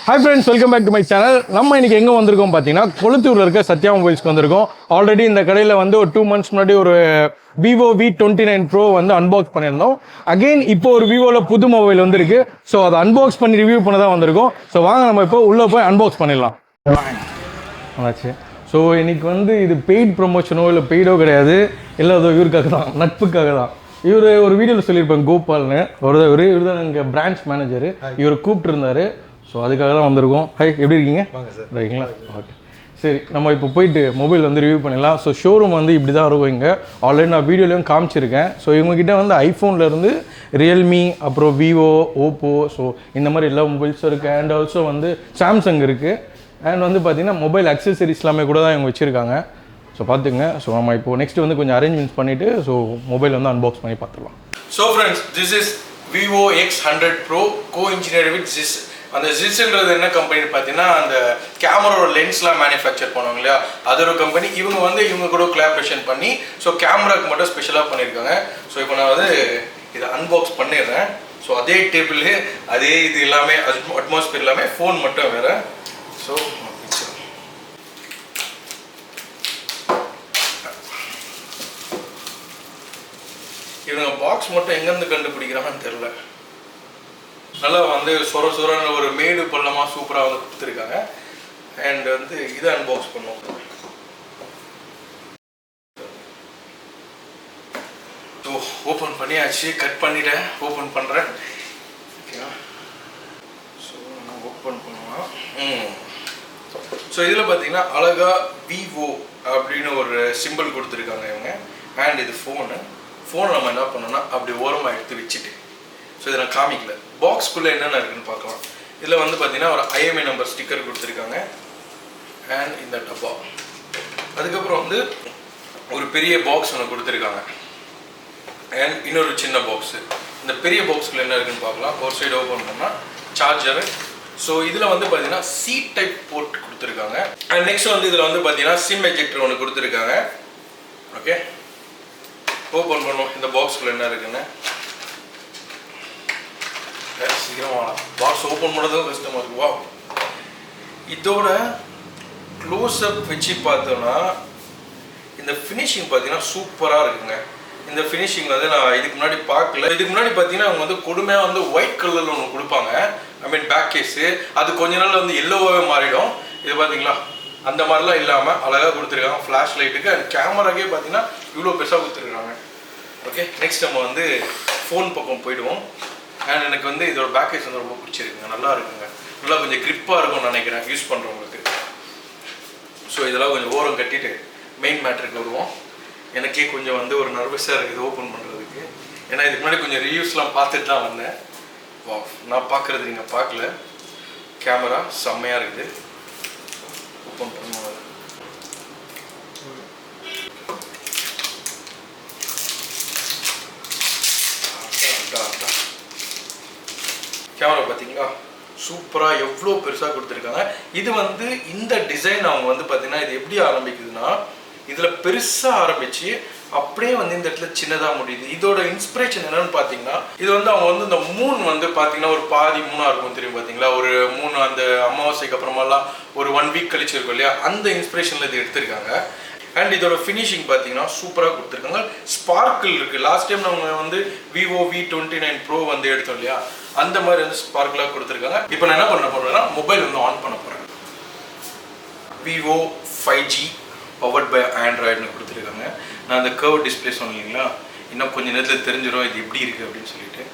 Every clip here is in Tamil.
Hi friends, welcome back to my channel. நம்ம இன்னைக்கு எங்க வந்திருக்கோம் பாத்தீங்கன்னா கொளுத்தூர்ல இருக்க சத்யா மொபைல்ஸ்க்கு வந்திருக்கோம். ஆல்ரெடி இந்த கடையில வந்து ஒரு 2 months முன்னாடி ஒரு Vivo V29 Pro வந்து அன்பாக்ஸ் பண்ணியிருந்தோம். அகைன் இப்போ ஒரு விவோல புது மொபைல் வந்திருக்கு. ஸோ அதை அன்பாக்ஸ் பண்ணி ரிவ்யூ பண்ண தான் வந்திருக்கோம். ஸோ வாங்க நம்ம இப்போ உள்ள போய் அன்பாக்ஸ் பண்ணிடலாம். ஆச்சு. ஸோ இன்னைக்கு வந்து இது பெய்ட் ப்ரொமோஷனோ இல்லை பெய்டோ கிடையாது. இல்லை அதோ இவருக்காக தான், நட்புக்காக தான். இவர் ஒரு வீடியோவில் சொல்லியிருப்பாங்க, கோபால்னு இவர் தான் எங்கள் பிரான்ச் மேனேஜரு. இவர் கூப்பிட்டு இருந்தாரு. ஸோ அதுக்காக தான் வந்திருக்கோம். ஹை, எப்படி இருக்கீங்க? ரைங்களா? ஓகே, சரி, நம்ம இப்போ போயிட்டு மொபைல் வந்து ரிவ்யூ பண்ணிடலாம். ஸோ ஷோரூம் வந்து இப்படி தான் இருக்கும் இங்கே. ஆல்ரெடி நான் வீடியோலையும் காமிச்சிருக்கேன். ஸோ இவங்ககிட்ட வந்து ஐஃபோன்லேருந்து ரியல்மி, அப்புறம் விவோ, ஓப்போ, ஸோ இந்த மாதிரி எல்லா மொபைல்ஸும் இருக்குது. அண்ட் ஆல்சோ வந்து சாம்சங் இருக்குது. அண்ட் வந்து பார்த்தீங்கன்னா மொபைல் அக்சசரிஸ் எல்லாமே கூட தான் இவங்க வச்சுருக்காங்க. ஸோ பார்த்துங்க. ஸோ நம்ம இப்போ நெக்ஸ்ட் வந்து கொஞ்சம் அரேஞ்ச்மெண்ட்ஸ் பண்ணிவிட்டு ஸோ மொபைல் வந்து அன்பாக்ஸ் பண்ணி பார்த்துடலாம். So friends, this is Vivo X100 Pro co-engineered with ZIS. அந்த ஜிஸ்ன்றது என்ன கம்பெனி பார்த்தீங்கன்னா, அந்த கேமராவோட லென்ஸ்லாம் மேனுஃபேக்சர் பண்ணுவாங்க இல்லையா, அது ஒரு கம்பெனி. இவங்க கூட கொலாபரேஷன் பண்ணி ஸோ கேமராக்கு மட்டும் ஸ்பெஷலாக பண்ணியிருக்காங்க. ஸோ இப்போ நான் வந்து இதை அன்பாக்ஸ் பண்ணிடுறேன். ஸோ அதே டேபிள், அதே இது எல்லாமே, அட்மாஸ்பியர் எல்லாமே, ஃபோன் மட்டும் வேறு. ஸோ இவங்க பாக்ஸ் மட்டும் எங்கேருந்து கண்டுபிடிக்கிறாங்கன்னு தெரில. நல்லா வந்து சொரன்னு ஒரு மேடு பள்ளமாக சூப்பராக வந்து கொடுத்துருக்காங்க. அண்ட் வந்து இதை அன்பாக்ஸ் பண்ணுவோம். ஸோ ஓப்பன் பண்ணியாச்சு, கட் பண்ணிட்டேன், ஓப்பன் பண்ணுறேன். ஓகேவா? ஸோ நான் ஓப்பன் பண்ணுவேன். ஸோ இதில் பார்த்தீங்கன்னா அழகாக விவோ அப்படின்னு ஒரு சிம்பிள் கொடுத்துருக்காங்க இவங்க. அண்ட் இது ஃபோனை நம்ம என்ன பண்ணோம்னா அப்படி ஓரமாக எடுத்து வச்சுட்டு, ஸோ இதை நான் காமிக்கல, பாக்ஸ்குள்ளே என்னென்ன இருக்குன்னு பார்க்கலாம். இதில் வந்து பார்த்தீங்கன்னா ஒரு IMEI நம்பர் ஸ்டிக்கர் கொடுத்துருக்காங்க. அண்ட் இந்த டப்பா, அதுக்கப்புறம் வந்து ஒரு பெரிய பாக்ஸ் ஒன்று கொடுத்துருக்காங்க. அண்ட் இன்னொரு சின்ன பாக்ஸு. இந்த பெரிய பாக்ஸ்குள்ளே என்ன இருக்குன்னு பார்க்கலாம். ஒரு சைடு ஓப்பன் பண்ணால் சார்ஜரு. ஸோ இதில் வந்து பார்த்தீங்கன்னா C டைப் போர்ட் கொடுத்துருக்காங்க. அண்ட் நெக்ஸ்ட் வந்து இதில் வந்து பார்த்தீங்கன்னா சிம் எஜெக்டர் ஒன்று கொடுத்துருக்காங்க. ஓகே, ஓப்பன் பண்ணுவோம் இந்த பாக்ஸ்குள்ளே என்ன இருக்குன்னு. சீக்கிரம் வாங்கலாம். பாக்ஸ் ஓப்பன் பண்ணுறதும் கஷ்டமாக இருக்கு. வா, இதோட க்ளோஸ்அப் வச்சு பார்த்தோன்னா இந்த ஃபினிஷிங் பார்த்தீங்கன்னா சூப்பராக இருக்குங்க. இந்த ஃபினிஷிங் வந்து நான் இதுக்கு முன்னாடி பார்க்கல. இதுக்கு முன்னாடி பார்த்தீங்கன்னா அவங்க வந்து கொடுமையாக வந்து ஒயிட் கலரில் ஒன்று கொடுப்பாங்க, ஐ மீன் பேக் கேஸு. அது கொஞ்ச நாள் வந்து எல்லோவாகவே மாறிடும். இது பார்த்தீங்களா, அந்த மாதிரிலாம் இல்லாமல் அழகாக கொடுத்துருக்காங்க. ஃப்ளாஷ் லைட்டுக்கு அண்ட் கேமராக்கே பார்த்தீங்கன்னா இவ்வளோ பெருசாக கொடுத்துருக்காங்க. ஓகே, நெக்ஸ்ட் நம்ம வந்து ஃபோன் பக்கம் போயிடுவோம். அண்ட் எனக்கு வந்து இதோட பேக் கேஸ் வந்து ரொம்ப பிடிச்சிருக்குங்க, நல்லா இருக்குங்க. நல்லா கொஞ்சம் கிரிப்பாக இருக்கும்னு நினைக்கிறேன் யூஸ் பண்ணுறவங்களுக்கு. ஸோ இதெல்லாம் கொஞ்சம் ஓரம் கட்டிட்டு மெயின் மேட்ருக்கு வருவோம். எனக்கே கொஞ்சம் வந்து ஒரு நர்வஸாக இருக்குது ஓப்பன் பண்ணுறதுக்கு. ஏன்னா இதுக்கு முன்னாடி கொஞ்சம் ரிவ்யூஸ்லாம் பார்த்துட்டு தான் வந்தேன். வா, நான் பார்க்குறது நீங்கள் பார்க்கல. கேமரா செம்மையாக இருக்குது. ஓப்பன் பண்ணுவோம். கேமரா பார்த்தீங்களா, சூப்பராக எவ்வளோ பெருசாக கொடுத்துருக்காங்க. இது வந்து இந்த டிசைன் அவங்க வந்து பார்த்தீங்கன்னா இது எப்படி ஆரம்பிக்குதுன்னா, இதில் பெருசாக ஆரம்பித்து அப்படியே வந்து இந்த இடத்துல சின்னதாக முடியுது. இதோட இன்ஸ்பிரேஷன் என்னன்னு பார்த்தீங்கன்னா, இது வந்து அவங்க வந்து இந்த மூன் வந்து பார்த்தீங்கன்னா ஒரு பாதி மூணாக இருக்கும் தெரியும் பார்த்தீங்களா, ஒரு மூணு அந்த அமாவாசைக்கு அப்புறமாலாம் ஒரு 1 week கழிச்சு இருக்கும் இல்லையா, அந்த இன்ஸ்பிரேஷனில் இது எடுத்திருக்காங்க. அண்ட் இதோட ஃபினிஷிங் பார்த்தீங்கன்னா சூப்பராக கொடுத்துருக்காங்க. ஸ்பார்க்கிள் இருக்குது. லாஸ்ட் டைம் நம்ம வந்து விவோ V29 Pro வந்து எடுத்தோம் இல்லையா, அந்த மாதிரி வந்து ஸ்பார்க்கிளாக கொடுத்துருக்காங்க. இப்போ நான் என்ன பண்ண போகிறேன்னா மொபைல் வந்து ஆன் பண்ண போகிறேன். விவோ 5G பவர்ட் பை ஆண்ட்ராய்டுன்னு கொடுத்துருக்காங்க. நான் அந்த கர்வ் டிஸ்பிளே சொன்னேன் இல்லைங்களா, இன்னும் கொஞ்சம் நேரத்தில் தெரிஞ்சிடும் இது எப்படி இருக்குது அப்படின்னு சொல்லிட்டு.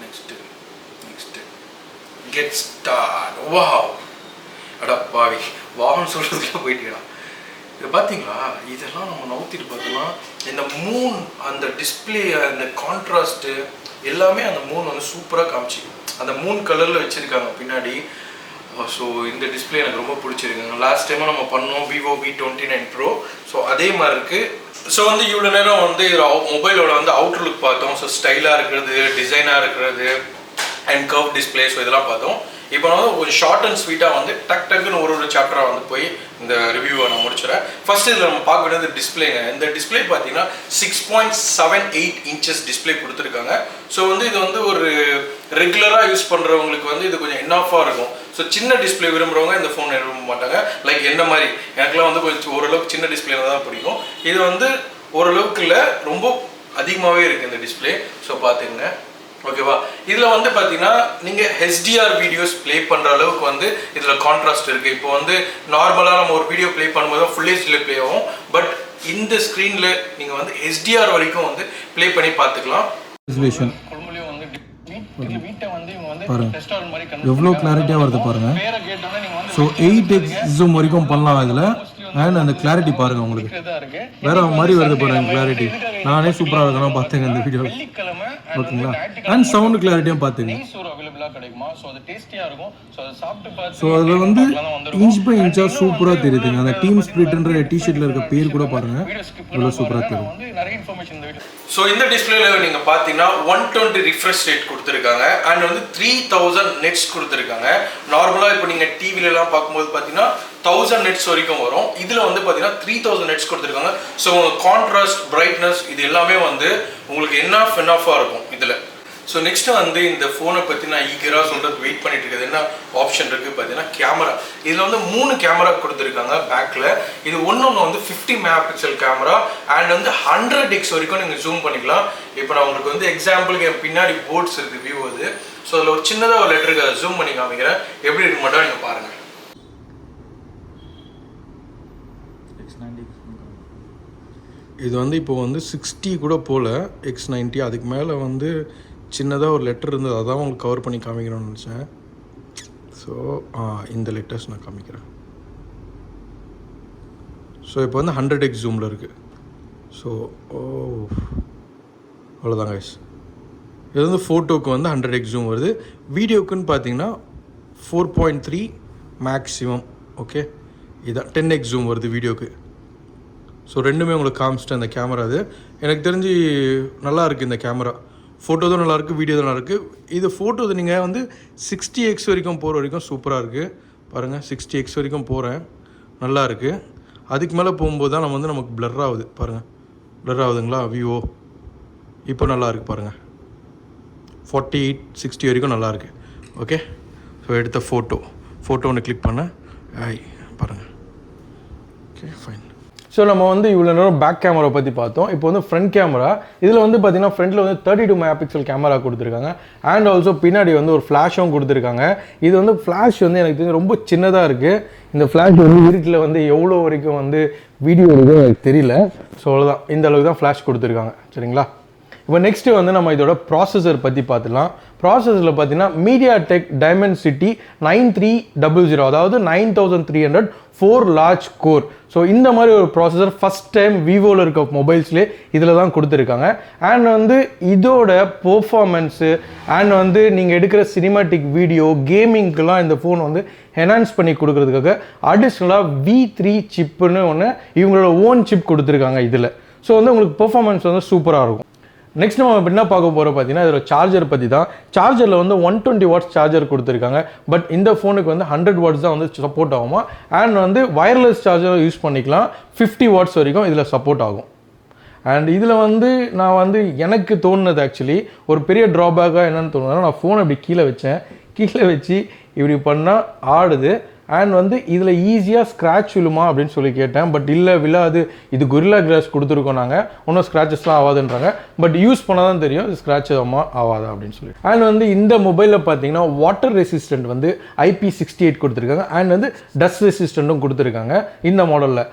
Next get start. வாவ், அடா பாவி, வான்னு சொல்கிறதுக்குள்ள போயிட்டீங்களா. இது பார்த்தீங்களா, இதெல்லாம் நம்ம நவுத்திட்டு பார்த்தோம்னா இந்த மூன், அந்த டிஸ்பிளே, அந்த கான்ட்ராஸ்ட்டு எல்லாமே அந்த மூன் வந்து சூப்பராக காமிச்சு அந்த மூன் கலரில் வச்சுருக்காங்க பின்னாடி. ஸோ இந்த டிஸ்பிளே எனக்கு ரொம்ப பிடிச்சிருக்குங்க. லாஸ்ட் டைமாக நம்ம பண்ணோம் விவோ V29 Pro. ஸோ அதே மாதிரி இருக்குது. ஸோ வந்து இவ்வளோ நேரம் வந்து மொபைலோட வந்து அவுட் லுக் பார்த்தோம். ஸோ ஸ்டைலாக இருக்கிறது, டிசைனாக இருக்கிறது, அண்ட் கர்வ் டிஸ்பிளே, ஸோ இதெல்லாம் பார்த்தோம். இப்போ நான் வந்து கொஞ்சம் ஷார்ட் அண்ட் ஸ்வீட்டாக வந்து டக்குன்னு ஒரு சாப்டராக வந்து போய் இந்த ரிவ்யூவை நான் முடிச்சுறேன். ஃபர்ஸ்ட் இதில் நம்ம பார்க்க வேண்டியது டிஸ்பிளேங்க. இந்த டிஸ்பிளே பார்த்தீங்கன்னா 6.78 இன்ச்சஸ் டிஸ்பிளே கொடுத்துருக்காங்க. ஸோ வந்து இது வந்து ஒரு ரெகுலராக யூஸ் பண்ணுறவங்களுக்கு வந்து இது கொஞ்சம் என்னாஃபாக இருக்கும். ஸோ சின்ன டிஸ்பிளே விரும்புகிறவங்க இந்த ஃபோன் விரும்ப மாட்டாங்க. லைக் என்ன மாதிரி எனக்குலாம் வந்து கொஞ்சம் ஓரளவுக்கு சின்ன டிஸ்பிளே தான் பிடிக்கும். இது வந்து ஓரளவுக்கு இல்லை, ரொம்ப அதிகமாகவே இருக்குது இந்த டிஸ்பிளே. ஸோ பார்த்துங்க, ஓகேவா. இதில் வந்து பார்த்தீங்கன்னா நீங்கள் ஹெச்டிஆர் வீடியோஸ் ப்ளே பண்ணுற அளவுக்கு வந்து இதில் கான்ட்ராஸ்ட் இருக்குது. இப்போ வந்து நார்மலாக நம்ம ஒரு வீடியோ ப்ளே பண்ணும்போது ஃபுல் ஹெச்டியில் ப்ளே ஆகும். பட் இந்த ஸ்க்ரீனில் நீங்கள் வந்து ஹெச்டிஆர் வரைக்கும் வந்து ப்ளே பண்ணி பார்த்துக்கலாம். எவ்வளோ கிளாரிட்டியாக வருது பாருங்கள். ஸோ 8x ஜூம் வரைக்கும் பண்ணலாம் இதில். அண்ட் அந்த கிளாரிட்டி பாருங்கள், உங்களுக்கு வேற மாதிரி வருது பாருங்கள் கிளாரிட்டி. நானே சூப்பராக இருக்கணும் பார்த்துங்க இந்த வீடியோ, ஓகேங்களா. அண்ட் சவுண்டு கிளாரிட்டியும் பார்த்துங்க. ஸோ அதில் வந்து இன்ச் பை இன்ச்சாக சூப்பராக தெரியுதுங்க. அந்த டீம் ஸ்பிரிட்ன்ற டிஷர்ட்டில் இருக்க பேர் கூட பாருங்கள், இவ்வளோ சூப்பராக தெரியும். ஸோ இந்த டிஸ்பிளேல நீங்கள் பார்த்தீங்கன்னா 120 ரிஃப்ரெஷ் ரேட் கொடுத்துருக்காங்க. அண்ட் வந்து 3000 நெட்ஸ் கொடுத்துருக்காங்க. நார்மலாக இப்போ நீங்கள் டிவிலலாம் பார்க்கும்போது பார்த்தீங்கன்னா 1000 நெட்ஸ் வரைக்கும் வரும். இதில் வந்து பார்த்தீங்கன்னா 3000 நெட்ஸ் கொடுத்துருக்காங்க. ஸோ கான்ட்ராஸ்ட், பிரைட்னஸ் இது எல்லாமே வந்து உங்களுக்கு என்னாஃபாக இருக்கும் இதில். ஸோ நெக்ஸ்ட் வந்து இந்த ஃபோனை பற்றி நான் ஈகராக சொல்கிறது வெயிட் பண்ணிட்டு இருக்குது. என்ன ஆப்ஷன் இருக்குது பார்த்தீங்கன்னா கேமரா. இதில் வந்து 3 கேமரா கொடுத்துருக்காங்க பேக்கில். இது ஒன்று வந்து 50 மெகாபிக்சல் கேமரா அண்ட் வந்து 100x வரைக்கும் நீங்கள் ஜூம் பண்ணிக்கலாம். இப்போ நான் உங்களுக்கு வந்து எக்ஸாம்பிளுக்கு என் பின்னாடி போர்ட்ஸ் இருக்குது வியூ அது. ஸோ அதில் ஒரு சின்னதாக ஒரு லெட்டருக்கு அதை ஜூம் பண்ணி காமிக்கிறேன். எப்படி இருக்கு மட்டும் நீங்கள் பாருங்கள். இது வந்து இப்போ வந்து 60 கூட போல் X90. அதுக்கு மேலே வந்து சின்னதாக ஒரு லெட்டர் இருந்தது, அதான் உங்களுக்கு கவர் பண்ணி காமிக்கணும்னு நினச்சேன். ஸோ இந்த லெட்டர்ஸ் நான் காமிக்கிறேன். ஸோ இப்போ வந்து 100x ஜூமில் இருக்குது. ஸோ அவ்வளோதாங்க கைஸ். இது வந்து ஃபோட்டோவுக்கு வந்து 100x ஜூம் வருது. வீடியோக்குன்னு பார்த்தீங்கன்னா 4.3 மேக்ஸிமம். ஓகே, இதான் 10x ஜூம் வருது வீடியோக்கு. ஸோ ரெண்டுமே உங்களுக்கு காமிச்சிட்டேன் அந்த கேமரா. அது எனக்கு தெரிஞ்சு நல்லா இருக்குது இந்த கேமரா. ஃபோட்டோ தான் நல்லாயிருக்கு, வீடியோ தான் நல்லாயிருக்கு. இது ஃபோட்டோ நீங்கள் வந்து 60x வரைக்கும் போகிற வரைக்கும் சூப்பராக இருக்குது பாருங்கள். 60x வரைக்கும் போகிறேன், நல்லா இருக்குது. அதுக்கு மேலே போகும்போது தான் நமக்கு பிளர் ஆகுது பாருங்கள். பிளர் ஆகுதுங்களா விவோ. இப்போ நல்லா இருக்குது பாருங்கள். 48, 60 வரைக்கும் நல்லாயிருக்கு. ஓகே, ஸோ எடுத்த ஃபோட்டோ ஒன்று கிளிக் பண்ணேன், பாருங்கள். Okay fine. ஸோ நம்ம வந்து இவ்வளோ நேரம் பேக் கேமரா பற்றி பார்த்தோம். இப்போ வந்து ஃப்ரண்ட் கேமரா. இதில் வந்து பார்த்தீங்கன்னா ஃப்ரண்ட்டில் வந்து 32 மெகாபிக்சல் கேமரா கொடுத்துருக்காங்க. அண்ட் ஆல்சோ பின்னாடி வந்து ஒரு ஃப்ளாஷும் கொடுத்துருக்காங்க. இது வந்து ஃப்ளாஷ் வந்து எனக்கு தெரிஞ்சு ரொம்ப சின்னதாக இருக்குது. இந்த ஃப்ளாஷ் வந்து இருட்டில் வந்து எவ்வளோ வரைக்கும் வந்து வீடியோ இருக்குது எனக்கு தெரியல. ஸோ அவ்வளோதான், இந்த அளவுக்கு தான் ஃப்ளாஷ் கொடுத்துருக்காங்க. சரிங்களா. இப்போ நெக்ஸ்ட்டு வந்து நம்ம இதோட ப்ராசஸர் பற்றி பார்த்துக்கலாம். ப்ராசஸரில் பார்த்தீங்கன்னா மீடியாடெக் டைமென்சிட்டி 9300, அதாவது 9300 4 லார்ஜ் கோர். ஸோ இந்த மாதிரி ஒரு ப்ராசஸர் ஃபஸ்ட் டைம் விவோவில் இருக்க மொபைல்ஸ்லேயே இதில் தான் கொடுத்துருக்காங்க. அண்ட் வந்து இதோட பெர்ஃபார்மன்ஸு அண்ட் வந்து நீங்கள் எடுக்கிற சினிமாட்டிக் வீடியோ கேமிங்க்கெலாம் இந்த ஃபோன் வந்து என்ஹான்ஸ் பண்ணி கொடுக்குறதுக்காக அடிஷ்னலாக V3 சிப்புன்னு ஒன்று இவங்களோட ஓன் சிப் கொடுத்துருக்காங்க இதில். ஸோ வந்து உங்களுக்கு பெர்ஃபார்மன்ஸ் வந்து சூப்பராக இருக்கும். நெக்ஸ்ட் நம்ம என்ன பார்க்க போகிறோம் பார்த்தீங்கன்னா இதோட சார்ஜர் பற்றி தான். சார்ஜரில் வந்து 120 வாட்ஸ் சார்ஜர் கொடுத்துருக்காங்க. பட் இந்த ஃபோனுக்கு வந்து 100 வாட்ஸ் தான் வந்து சப்போர்ட் ஆகுமா. அண்ட் வந்து வயர்லெஸ் சார்ஜர் யூஸ் பண்ணிக்கலாம். 50 வாட்ஸ் வரைக்கும் இதில் சப்போர்ட் ஆகும். அண்ட் இதில் வந்து நான் வந்து எனக்கு தோணுனது ஆக்சுவலி ஒரு பெரிய ட்ராபேக்காக என்னென்னு தோணுதுன்னா, நான் ஃபோனை இப்படி கீழே வச்சு இப்படி பண்ணால் ஆடுது. அண்ட் வந்து இதில் ஈஸியாக ஸ்க்ராட்ச் விழுமா அப்படின்னு சொல்லி கேட்டேன். பட் இல்லை விழாது, இது கொரில்லா கிளாஸ் கொடுத்துருக்கோம் நாங்கள், ஒன்றும் ஸ்க்ராச்சஸ்லாம் ஆகாதுன்றாங்க. பட் யூஸ் பண்ணால் தான் தெரியும் இது ஸ்க்ராட்ச் ஆகாதா அப்படின்னு சொல்லி. அண்ட் வந்து இந்த மொபைலில் பார்த்தீங்கன்னா வாட்டர் ரெசிஸ்டன்ட் வந்து IP68 கொடுத்துருக்காங்க. அண்ட் வந்து டஸ்ட் ரெசிஸ்டண்ட்டும் கொடுத்துருக்காங்க இந்த மாடலில்.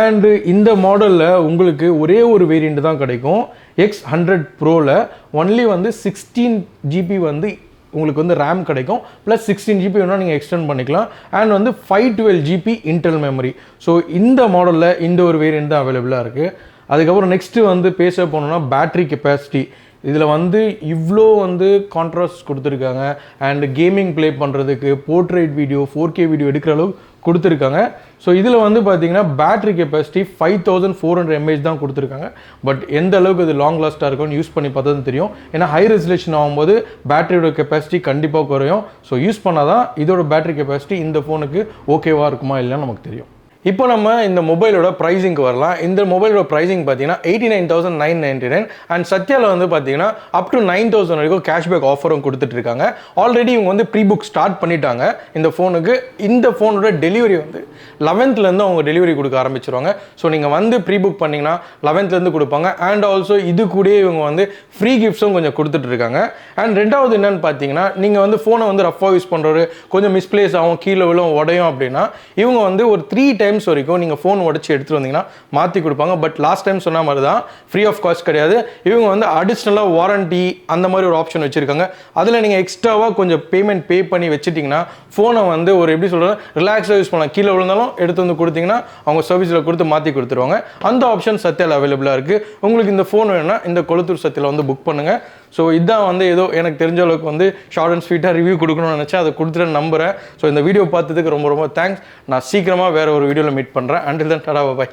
அண்டு இந்த மாடலில் உங்களுக்கு ஒரே ஒரு வேரியண்ட் தான் கிடைக்கும். X100 ப்ரோவில் ஒன்லி வந்து 16 GB வந்து உங்களுக்கு வந்து ரேம் கிடைக்கும். ப்ளஸ் 16 GB வேணால் நீங்கள் எக்ஸ்டெண்ட் பண்ணிக்கலாம். அண்ட் வந்து 512 GB இன்டெல் மெமரி. ஸோ இந்த மாடலில் இந்த ஒரு வேரியண்ட் தான் அவைலபிளாக இருக்குது. அதுக்கப்புறம் நெக்ஸ்ட்டு வந்து பேச போனோம்னா பேட்ரி கெப்பாசிட்டி. இதில் வந்து இவ்வளோ வந்து கான்ட்ராஸ்ட் கொடுத்துருக்காங்க. அண்ட் கேமிங் ப்ளே பண்ணுறதுக்கு, போர்ட்ரேட் வீடியோ 4K வீடியோ எடுக்கிற அளவுக்கு கொடுத்துருக்காங்க. ஸோ இதில் வந்து பார்த்தீங்கன்னா பேட்டரி கெப்பாசிட்டி 5400 mAh தான் கொடுத்துருக்காங்க. பட் எந்த அளவுக்கு இது லாங் லாஸ்ட்டாக இருக்கும்னு யூஸ் பண்ணி பார்த்தா தான் தெரியும். ஏன்னா ஹை ரெசல்யூஷன் ஆகும்போது பேட்டரியோட கெப்பாசிட்டி கண்டிப்பாக குறையும். ஸோ யூஸ் பண்ணால் தான் இதோட பேட்டரி கெப்பாசிட்டி இந்த ஃபோனுக்கு ஓகேவாக இருக்குமா இல்லைன்னு நமக்கு தெரியும். இப்போ நம்ம இந்த மொபைலோட ப்ரைஸிங்க்கு வரலாம். இந்த மொபைலோட ப்ரைஸிங் பார்த்தீங்கன்னா 89,999 அண்ட் சத்யாவில் வந்து பார்த்தீங்கன்னா அப் டு 9,000 வரைக்கும் கேஷ்பேக் ஆஃபரும் கொடுத்துட்ருக்காங்க. ஆல்ரெடி இவங்க வந்து ப்ரீ புக் ஸ்டார்ட் பண்ணிட்டாங்க இந்த ஃபோனுக்கு. இந்த ஃபோனோட டெலிவரி வந்து 11th அவங்க டெலிவரி கொடுக்க ஆரம்பிச்சிருவாங்க. ஸோ நீங்கள் வந்து ப்ரீ புக் பண்ணிங்கன்னா 11th கொடுப்பாங்க. அண்ட் ஆல்சோ இது கூட இவங்க வந்து ஃப்ரீ கிஃப்ட்ஸும் கொஞ்சம் கொடுத்துட்ருக்காங்க. அண்ட் ரெண்டாவது என்னன்னு பார்த்தீங்கன்னா நீங்கள் வந்து ஃபோனை வந்து ரஃபாக யூஸ் பண்ணுறவர் கொஞ்சம் மிஸ்பிளேஸ் ஆகும், கீழே விழும், உடையும் அப்படின்னா இவங்க வந்து ஒரு 3 times வரைக்கும் நீங்கள் ஃபோன் உடச்சி எடுத்துகிட்டு வந்தீங்கன்னா மாற்றி கொடுப்பாங்க. பட் லாஸ்ட் டைம் சொன்ன மாதிரி தான் ஃப்ரீ ஆஃப் காஸ்ட் கிடையாது. இவங்க வந்து அடிஷ்னலாக வாரண்டி அந்த மாதிரி ஒரு ஆப்ஷன் வச்சுருக்காங்க. அதில் நீங்கள் எக்ஸ்ட்ராவாக கொஞ்சம் பேமெண்ட் பே பண்ணி வச்சுட்டிங்கன்னா ஃபோனை வந்து ஒரு எப்படி சொல்கிறது ரிலாக்ஸாக யூஸ் பண்ணலாம். கீழே விழுந்தாலும் எடுத்து வந்து கொடுத்தீங்கன்னா அவங்க சர்வீஸில் கொடுத்து மாற்றி கொடுத்துருவாங்க. அந்த ஆப்ஷன் சத்யாவில் அவைலபிளாக இருக்குது. உங்களுக்கு இந்த ஃபோன் வேணும்னா இந்த கொளுத்தூர் சத்யாவில் வந்து புக் பண்ணுங்கள். ஸோ இதுதான் வந்து ஏதோ எனக்கு தெரிஞ்ச அளவுக்கு வந்து ஷார்ட் அண்ட் ஸ்வீட்டாக ரிவ்யூ கொடுக்கணும்னு நினச்சேன். அதை கொடுத்துட்டு நம்புகிறேன். ஸோ இந்த வீடியோ பார்த்ததுக்கு ரொம்ப ரொம்ப தேங்க்ஸ். நான் சீக்கிரமாக வேறு ஒரு வீடியோவில் மீட் பண்ணுறேன். Until then tata by.